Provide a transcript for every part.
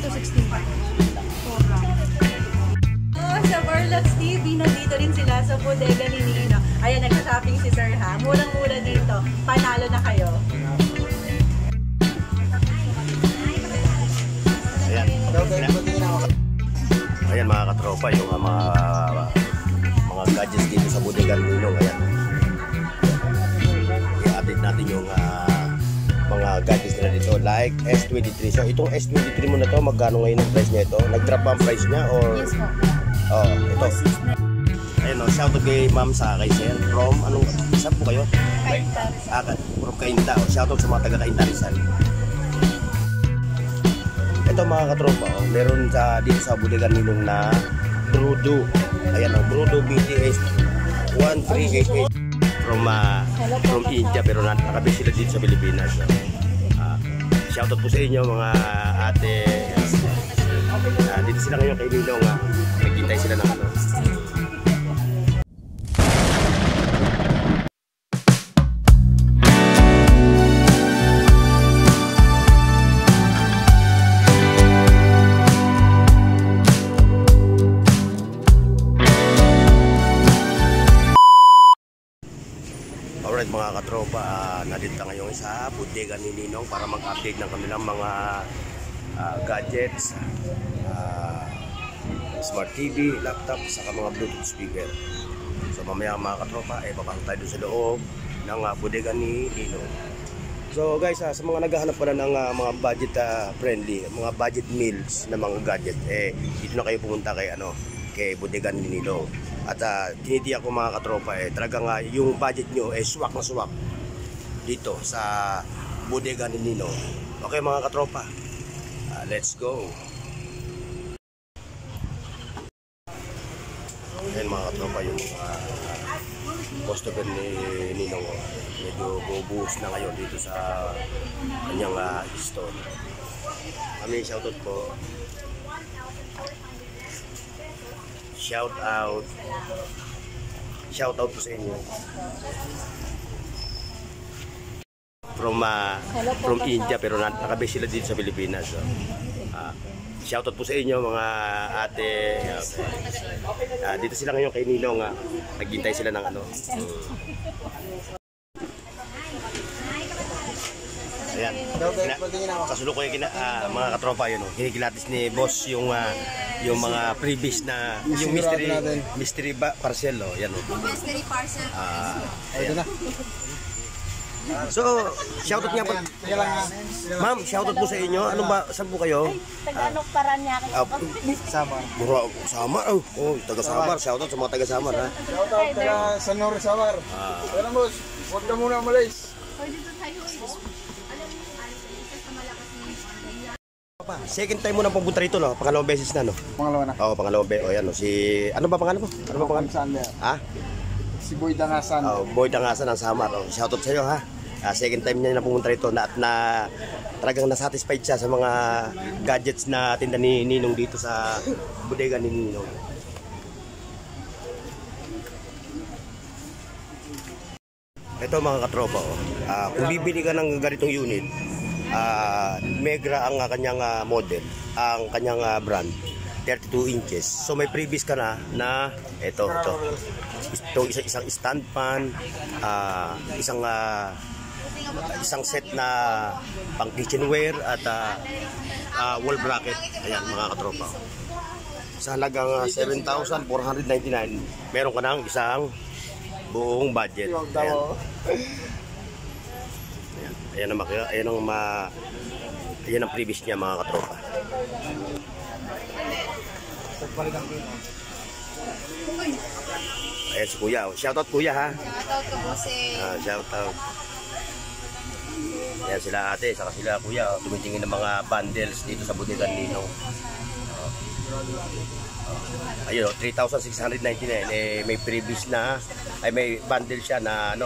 to 16 pa. Sa Barlots TV, nandito rin sila sa bodega ni Nino. Ayan, nag-shopping si Sir ha. Murang-mura dito. Panalo na kayo. Ayan. Ayan mga katropa, yung mga gadgets dito sa bodega ni Nino. Ayan. I-update natin yung mga gadgets nila dito like S23. So itong S23 mo na to, magkano ngayon ang price niya ito? Nag-drop ba ang price niya or? Yes po. Oh, ito. Ayun o, shout out kay ma'am sa kay Sir. From anong, saan po kayo? Kainta. From Kainta. Shout out sa mga taga Kainta Rizal. Ito mga katropa, meron dito sa bodega Ninong na Brudo. Ayan o, Brudo BTS 1388 from India, pero nakabis sila dito sa Pilipinas. Shout out po sa inyo mga ate. Dito sila ngayon kay Ninong. Naghintay sila ng ano. Alright mga katropa, nandito ngayon sa bodega ni Ninong para mag-update ng kanilang mga gadgets, smart TV, laptop, saka mga Bluetooth speaker. So mamaya mga katropa, papasok tayo sa loob ng bodega ni Ninong. So guys, sa mga naghahanap pala ng mga budget friendly, mga budget meals na mga gadget, dito na kayo pumunta kay bodega ni Ninong. At tinitiyak ko mga katropa, talagang yung budget nyo swak na swak dito sa bodega ni Ninong. Okay mga katropa, let's go. Ayan mga katropa, yung customer ni Ninong medyo bubuhos na ngayon dito sa kanyang store. Kami shoutout po. Shout out po sa inyo from India, pero nakabase sila dito sa Pilipinas. So, shout out po sa inyo mga ate. Dito sila ngayon kay Ninong, naghintay sila ng ano. Ayan. Kasulukoy mga katropa yun. Hinigilatis ni boss yung mga previous na yung mystery parcel yan Mystery parcel. Ito na. So, shoutout nga po. Ma'am, shoutout po sa inyo. Ano ba, saan po kayo? Tagalog Paranaque. Samar. Samar. Oh, taga Samar. Shoutout sa mga taga Samar ha. Shoutout taga Sanor Samar. Alam boss, huwag ka muna umalis. Second time mo na pupunta rito, no? Pangalawang beses na, no? Pangalawa na. Oo, pangalawang beses. O yan, no? Ano ba pangalan mo? Ano ba pangalan? Sander. Ha? Si Boy Dangasan. Boy Dangasan ng Samar. Shoutout sa iyo ha. Second time niya na pumunta rito at talagang nasatisfied siya sa mga gadgets na tinda ni Ninong dito sa bodega ni Ninong. Ito mga katropa, kung bibili ka ng ganitong unit, Megra ang kanyang model, ang kanyang brand, 32 inches. So may previous ka na ito isang stand fan, isang set na pang kitchenware at wall bracket. Ayan mga katropa, sa halagang 7,499 meron ka ng isang buong budget. Ayan ang previous niya mga katropa. Ayan si Kuya. Shoutout Kuya ha. Shoutout ko po si shoutout. Ayan sila ate, saka sila Kuya. Tumitingin ng mga bundles dito sa bodega ni Ninong. Ayun, 3,699. May previous na, may bundle siya na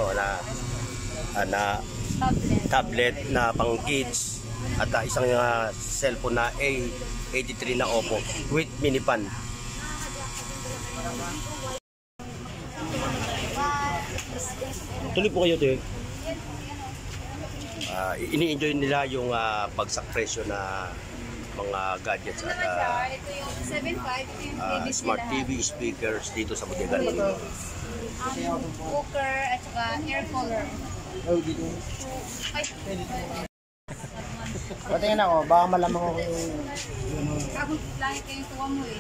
tablet na pang kids at isang cellphone na A83 na Oppo with mini pan. Tuloy po kayo ito. Ini-enjoy nila yung bagsak presyo na mga gadgets Ito at naman siya, ito yung 7.5, ito yung freebies smart nila. TV speakers dito sa bodega ni Ninong. Cooker at saka air cooler. Ay, Patingin ako, baka malamang ako yung... kapag langit kayong tuwa mo eh.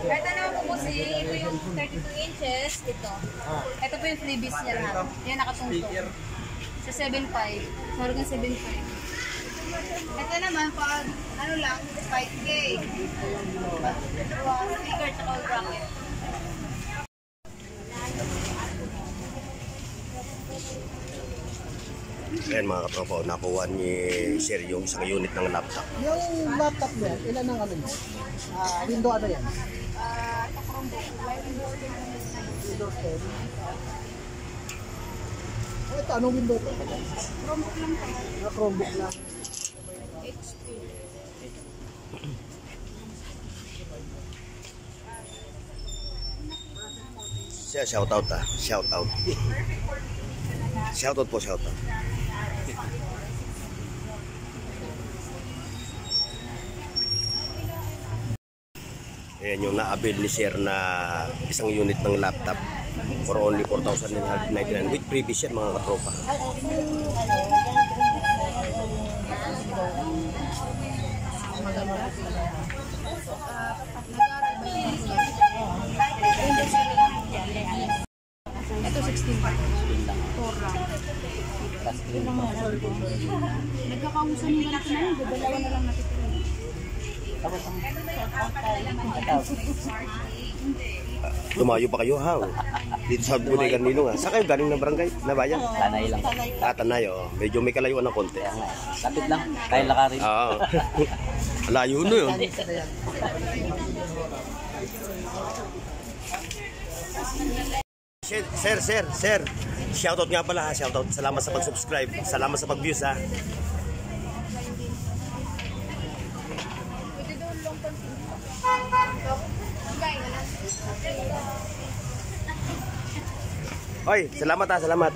Ito naman po kasi, ito yung 32 inches, ito. Ito po yung freebies niya lahat. Yan nakatungtong. Sa 7.5. Hanggang 7.5. Ito naman pag ano lang, 5K. Speaker at all bracket. Ayan mga katropa, nakuha ni Sir yung isang unit ng laptop. Yung laptop mo yan, ilan ang ano mo? Window ano yan? Ito Chromebook. Windows 10. Ito, anong window to? Chromebook lang to. Chromebook lang. HP. Siya, shoutout shoutout. Shoutout po, shoutout. Ayan yung na-avail ni Sir na isang unit ng laptop for only 4,999 with previous yan mga katropa. Ito 16 pa. 4 RAM. Nagkakausan nila ito na yun. Dalawa na lang natitira. Lumayo pa kayo ha? Dito sa bodega ni Ninong ha? Saan kayo galing ng barangay? Na bayan? Tanay lang. Tanay oh. Medyo may kalayuan ng konti. Lapit lang. Kaya lakarin. Oo. Layo na yun. Sir. Shoutout nga pala ha. Shoutout. Salamat sa pag-subscribe. Salamat sa pag-views ha. Oy, salamat ha. Salamat.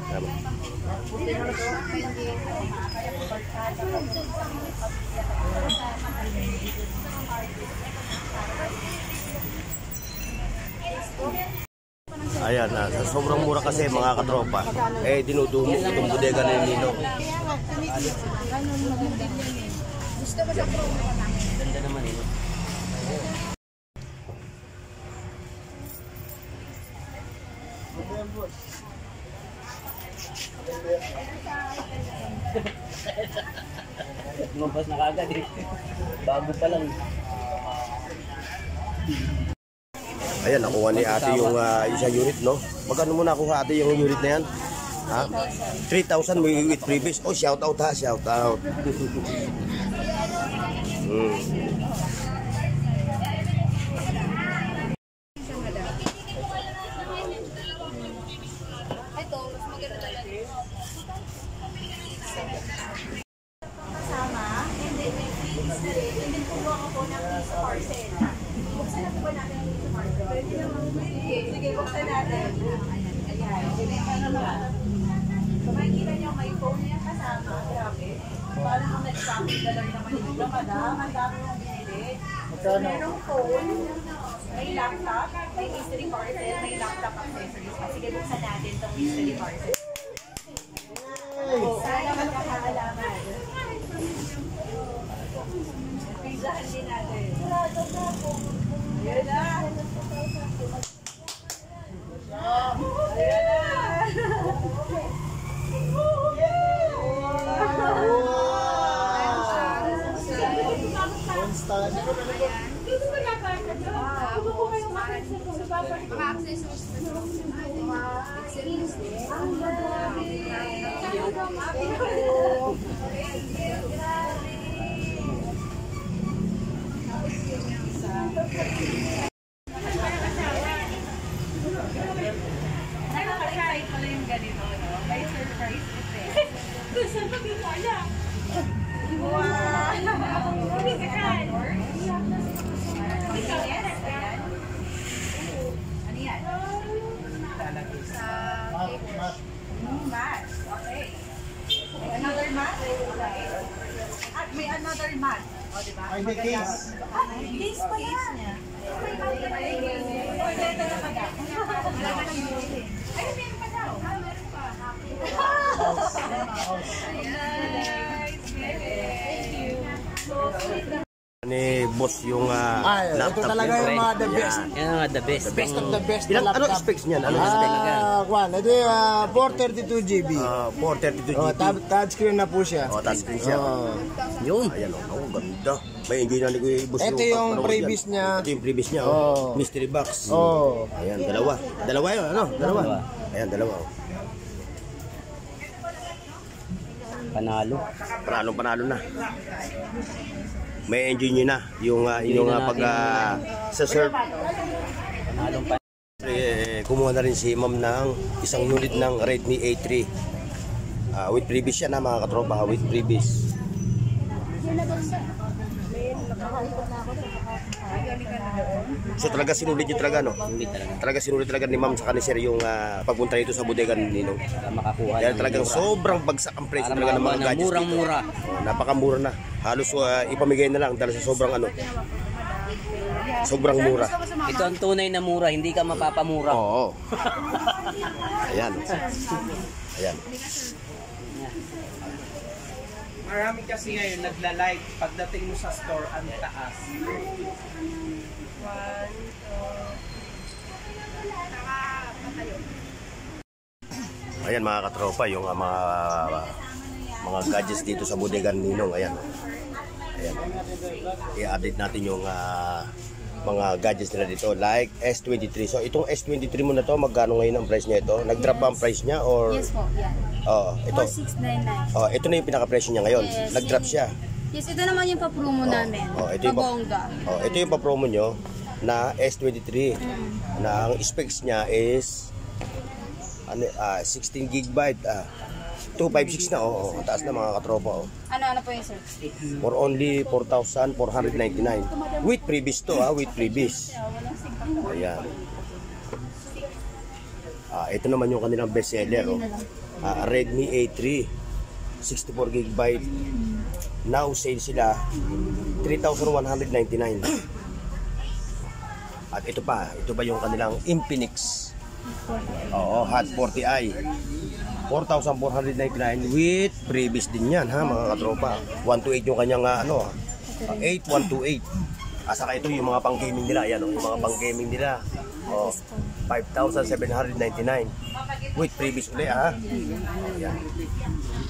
Ayan, sa sobrang mura kasi mga katropa, dinudumog itong bodega ni Ninong. Gusto ko sa Chromebook namin. Ganda naman eh. Lumabas na kagad eh. Bago pa lang. Ayan, nakuha ni ate yung isang unit, no? Magkano mo nakuha ate yung unit na yan? Ha? 3,000 may with previous. Oh, shout out ha, shout out. Ito, mas maganda talaga. Kasama, and then may fees na rin, and then kuha ko po ng piece of parcel. Buksan na po ba natin yung piece of parcel? Pwede naman. Sige, buksan natin. Ayan. So makikita niyo may phone niya kasama. Grabe. Parang ang nag-shopping dollar naman dito, madam. Ang dami mong binili. So merong phone, may laptop, may mystery parcel, may laptop accessories. Sige, buksan natin itong mystery parcel. Sana magkakaalaman. Pizzahan din natin. Ayan na. Ayan na. Mga accessories na Nakaka-excite pala yung ganito, no? May surprise effect. Saan ba wala? Wow! Hindi ka kan? Ikaw yan? Ano yan? Mat. Okay. Another mat? Right. Ay, may case. Case pa yan. Ni boss yung Ay, ito laptop talaga niya. yung mga the best. Yan nga, the best. The best of the best Ilang, na ano laptop. specs niyan? Ano specs? Kwan, ito yung 432 GB. 432 Oh, GB. touchscreen na po siya. Touchscreen siya. Oh. Yun. Ayan oh, ganda. May enjoy na ni Kuya Boss Ito yung pagpanood previous yan. niya. Ito yung previous niya. Oh. Mystery box. Oh. Ayan, dalawa. Dalawa yun, ano? Dalawa. Ayan, dalawa. Panalo. Panalo na. May enjoy nyo na yung inyong pag sa serve. Panalong pa. Kumuha na rin si ma'am ng isang unit ng Redmi A3. With previous yan na mga katropa, with previous. So talaga sinulit nyo talaga, no? Sulit talaga. Talaga sinulit talaga ni ma'am sa kanisir yung pagpunta nito sa bodega ni Ninong. Para makakuha. Dahil ng talagang mura. sobrang bagsak ang price Para talaga ng mga makakuha ng gadgets murang-mura. dito. Napakamura na. Halos ipamigay na lang dahil sa sobrang sobrang mura. Ito ang tunay na mura, hindi ka mapapamura. Oo. Ayan. Ayan. Marami kasi ngayon nagla-like pagdating mo sa store ang taas. Ayan mga katropa, yung mga gadgets dito sa bodega ni Ninong. Ayan. Ayan. I-update natin yung mga gadgets nila dito like S23. So itong S23 mo na to, magkano ngayon ang price niya ito? Nag-drop ba ang price niya or Yes po, yan. ito. 4699. Ito na yung pinaka-presyo niya ngayon. Yes, Nag-drop siya. Yes, ito naman yung pa-promo namin. Ito yung Pabongga. ito yung pa-promo nyo na S23 na ang specs niya is 16 GB 256 na ang taas na mga katropa Ano po yung sir? for only 4,499 with previous to with previous. Ayan. Ito naman yung kanilang best seller Redmi A3 64 GB. Now sale sila 3,199. At ito pa yung kanilang Infinix Hot 40i 4,499 with previous din yan mga katropa. 128 yung kanyang 8128. Saka ito yung mga pang gaming nila. Ayan, yung mga pang gaming nila 5,799 with previous ulit Ayan.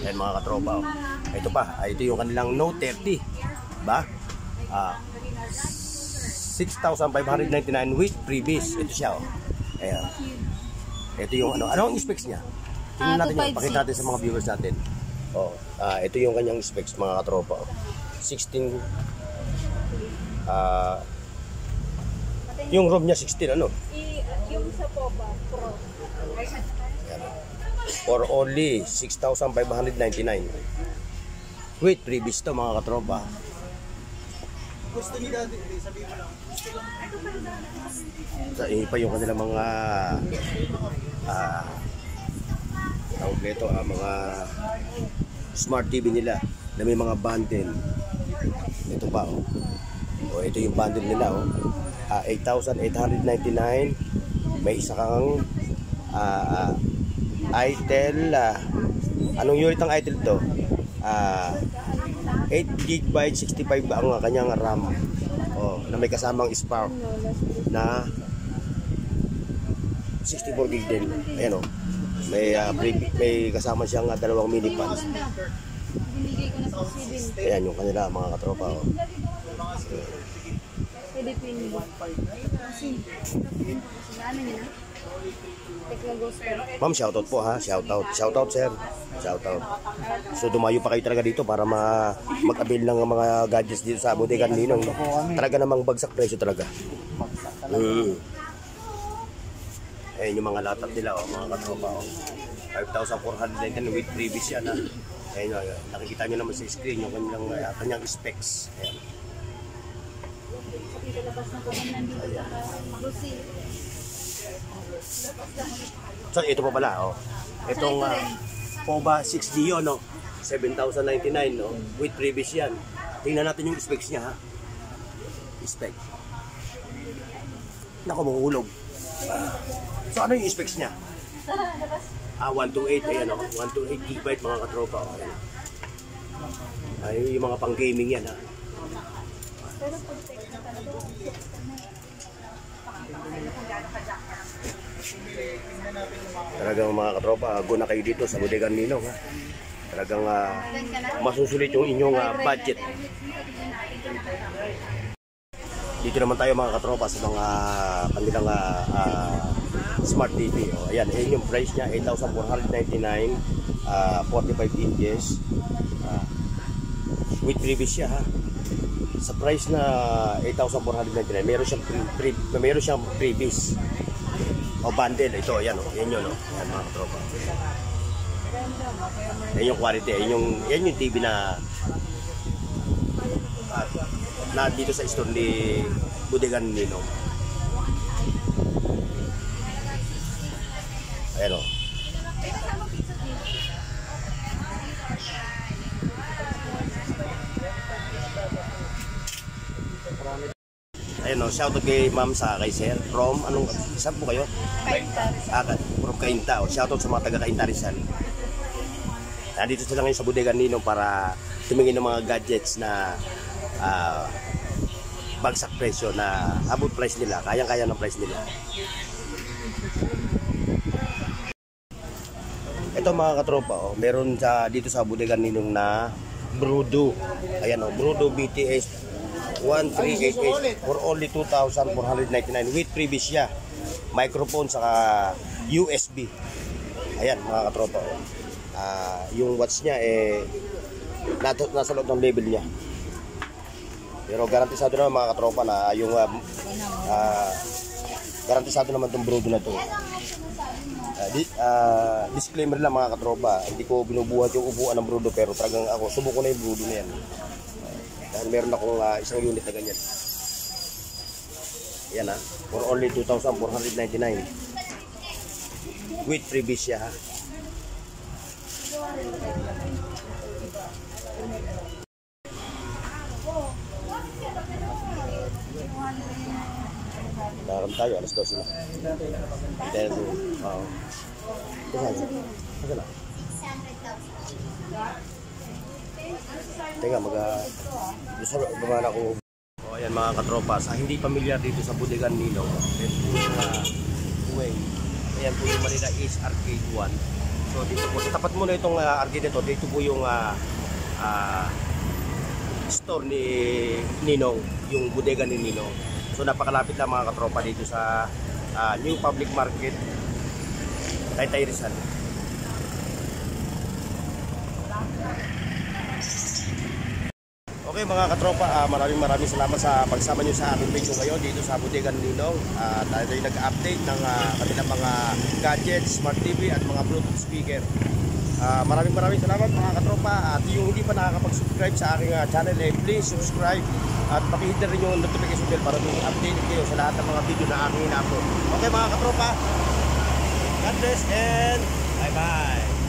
Ayan mga katropa Ito pa, ito yung kanilang Note 30 ba? 6,599 with previous. Ito siya Ayan. Ito yung ano ang specs niya? Tingnan natin yun, pakita natin sa mga viewers natin. Ito yung kanyang specs mga katropa 16 yung ROM niya 16 Yung sa Poba Pro. for only 6,599 with previous to mga katropa. Gusto ni Daddy, sabihin mo lang. Sa pa yung kanilang mga kompleto mga smart TV nila na may mga bundle. Ito pa ito yung bundle nila 8,899. May isa kang Itel anong unit ang Itel to? 8 GB 65 ang kanyang RAM na may kasamang Spark na 64 GB din. Ayan may kasama siyang dalawang mini fans. Ayan yung kanila mga katropa Pwede po yung kasi ano nyo na? Ma'am, shoutout po shoutout sir, shoutout. So dumayo pa kayo talaga dito para mag-avail ng mga gadgets dito sa bodega ni Ninong. Talaga namang bagsak presyo talaga. Ayan yung mga laptop nila mga katropa 5,499 with previous yan Ayan nakikita nyo naman sa screen yung kanyang specs. Ayan. So ito pa pala itong Poba 6D 7,099 with previous yan Tingnan natin yung specs niya ha. Spec. Naku, mahulog. So ano yung specs niya? 128, ayan o. 128 gigabyte mga katropa. O, ayan. Ay, yung mga pang gaming yan ha. Talagang mga katropa, go na kayo dito sa Bodegan Ninong ha. Talagang masusulit yung inyong budget. Dito naman tayo mga katropa sa mga kanilang smart TV. O, ayan, ayan yung price niya, 8,499, 45 inches. With previous siya ha. Sa price na 8,499, meron siyang previous. O bundle, ito, ayan o, yan yun o. Ayan mga katropa. Yan yung quality, yan yung TV na dito sa store ni Bodegan Ninong. Ayan o. Ayan o, shout out kay ma'am sa kay sir. From, saan po kayo? From Cainta. Shout out sa mga taga Cainta Rizal. Nandito sila ngayon sa Bodegan Ninong para tumingin ng mga gadgets na bagsak presyo na abot price nila, kayang-kaya ng price nila. Ito mga katropa, meron dito sa Bodegan Ninong na Brudo. Ayan Brudo BTS 1388 for only 2,499 with previous siya. Microphone saka USB. Ayan mga katropa. Yung watch niya nasa loob ng label niya. Pero garantisado naman mga katropa na yung garantisado naman itong Brudo na ito. Disclaimer lang mga katropa, hindi ko binubuhat yung upuan ng Brudo pero talagang ako, subuko na yung Brudo na yan. Dahil meron akong isang unit na ganyan. Yan for only 2,499 with previous siya ha. Nakaram tayo, alas 12 na. Then, kasi na. Teka, bumana ko. O, ayan mga katropa, sa hindi pamilyar dito sa Bodegan Ninong, ayan po yung Manila East Arcade 1. So, dito po, tapat mo na itong arcade ito, dito po yung store ni Ninong, yung Bodegan ni Ninong. So napakalapit lang mga katropa dito sa New Public Market, Taytay Rizal. Okay mga katropa, maraming salamat sa pagsama nyo sa aking video ngayon dito sa Bodegan Ninong. Tayo ay nag-update ng kanilang mga gadgets, smart TV at mga Bluetooth speaker. Maraming salamat mga katropa. At yung hindi pa nakakapag-subscribe sa aking channel, please subscribe at pakihit na rin yung notification bell para update kayo sa lahat ng mga video na aking ina-upload. Okay mga katropa, God bless and bye bye.